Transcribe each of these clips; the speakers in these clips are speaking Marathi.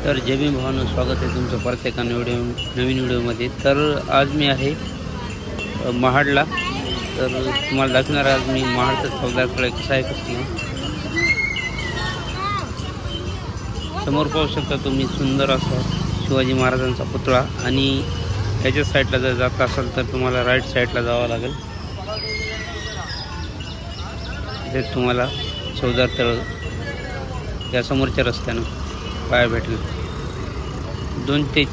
तर जय भीम भावांनो, स्वागत आहे तुमचं परत एका नवीन व्हिडिओमध्ये। तर आज मी आहे महाडला। तर तुम्हाला दाखवणार आज मी महाडचा चौदारकडे कसा आहे कसं नाही। समोर पाहू शकता तुम्ही सुंदर असा शिवाजी महाराजांचा पुतळा, आणि याच्या साईडला जर जात असाल तर तुम्हाला राईट साईडला जावं लागेल। ते तुम्हाला चौदार तळ या समोरच्या रस्त्यानं पाया भेटेल। 2 ते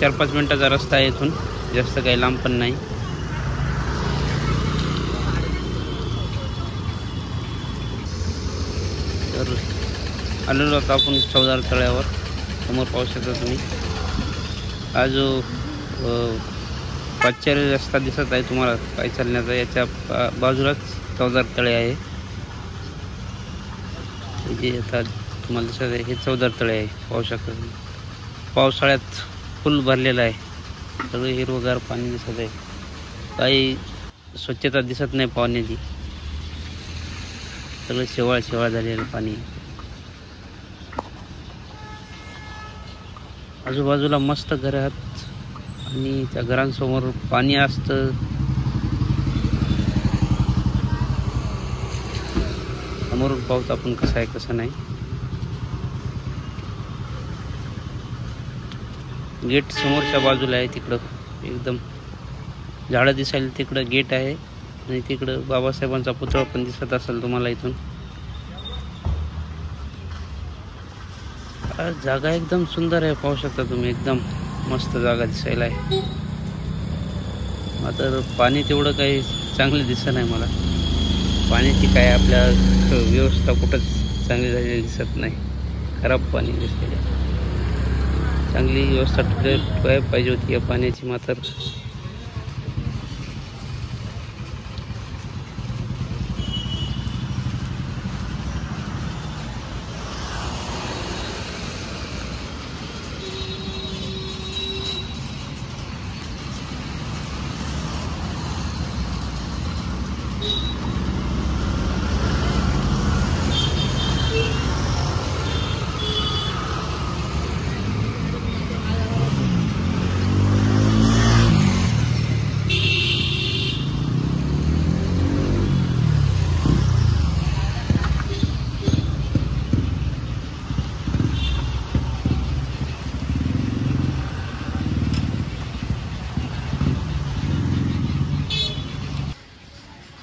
4-5 मिनिटाचा रस्ता आहे इथून, जास्त काही लांब पण नाही। तर आलेलो आता आपण चौदार तळ्यावर। समोर पाहू शकता तुम्ही हा जो पाचचारी रस्ता दिसत आहे तुम्हाला पायी चालण्याचा, याच्या बाजूलाच चौदार तळे आहे। जे आता तुम्हाला दिसत आहे हे चौदार तळे आहे, पाहू शकता तुम्ही। पावसाळ्यात फुल भरलेलं आहे, सगळं हिरवगार पाणी दिसत आहे, काही स्वच्छता दिसत नाही पाण्याची, सगळं शेवाळ झालेलं पाणी। आजूबाजूला मस्त घरं आहेत आणि त्या घरांसमोर पाणी असतं। समोरून पाहतो आपण कसं आहे कसं नाही। गेट समोरच्या बाजूला आहे, तिकडं एकदम झाडं दिसायला तिकडं गेट आहे, आणि तिकडं बाबासाहेबांचा पुतळा पण दिसत असेल तुम्हाला इथून। जागा एकदम सुंदर आहे, पाहू शकता तुम्ही, एकदम मस्त जागा दिसायला आहे। मात्र पाणी तेवढं काही चांगलं दिसत नाही मला, पाण्याची काय आपल्या व्यवस्था कुठंच चांगली झालेली दिसत नाही, खराब पाणी दिसते। चांगली व्यवस्था पाहिजे होती या पाण्याची मात्र।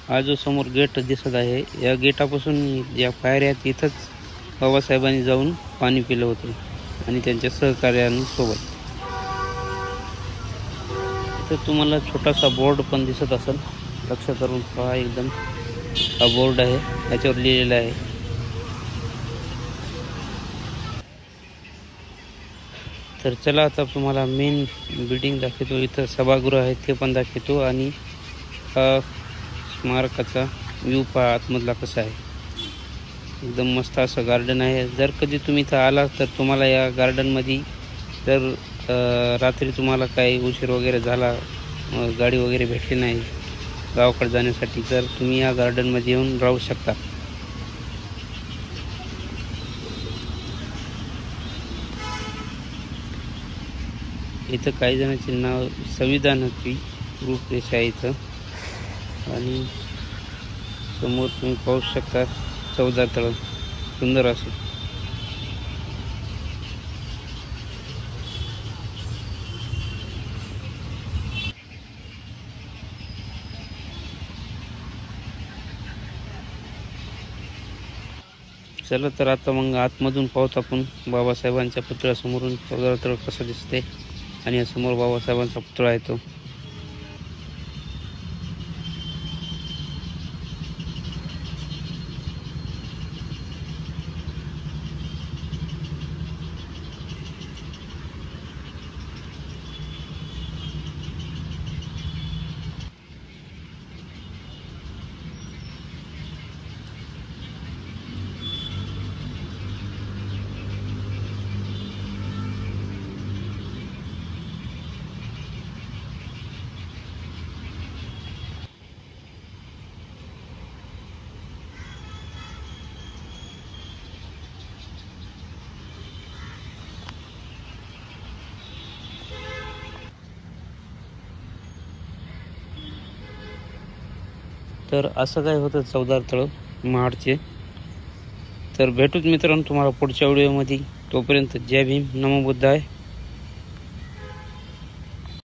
हा जो समोर गेट दिसत आहे, या गेटापासून या पायऱ्या आहेत, इथंच बाबासाहेबांनी जाऊन पाणी पिलं होतं आणि त्यांच्या सहकार्यांसोबत। इथं तुम्हाला छोटासा बोर्ड पण दिसत असेल, लक्ष करून पहा एकदम। हा बोर्ड आहे, याच्यावर लिहिलेलं आहे। तर चला आता तुम्हाला मेन बिल्डिंग दाखवतो, इथं सभागृह आहे ते पण दाखवतो, आणि स्मारकाचा व्ह्यू पहा आतमधला कसा आहे। एकदम मस्त असं गार्डन आहे। जर कधी तुम्ही इथं आला तर तुम्हाला या गार्डनमध्ये जर रात्री तुम्हाला काही उशीर वगैरे झाला, गाडी वगैरे भेटली नाही गावाकडे जाण्यासाठी, तर तुम्ही या गार्डनमध्ये येऊन राहू शकता। इथं काही जणांचे नाव संविधानाची रूपरेषा आहे इथं, आणि समोर तुम्ही पाहू शकता चौदार तळ सुंदर असं। चला तर आता मग आतमधून पाहतो आपण बाबासाहेबांच्या पुतळ्यासमोरून चौदार तळ कसं दिसते, आणि समोर बाबासाहेबांचा पुतळा आहे तो। तर असं काय होतं चवदार तळं महाडचे. तर भेटूच मित्रांनो तुम्हाला पुढच्या व्हिडिओमध्ये. तोपर्यंत जय भीम, नमो बुद्धाय.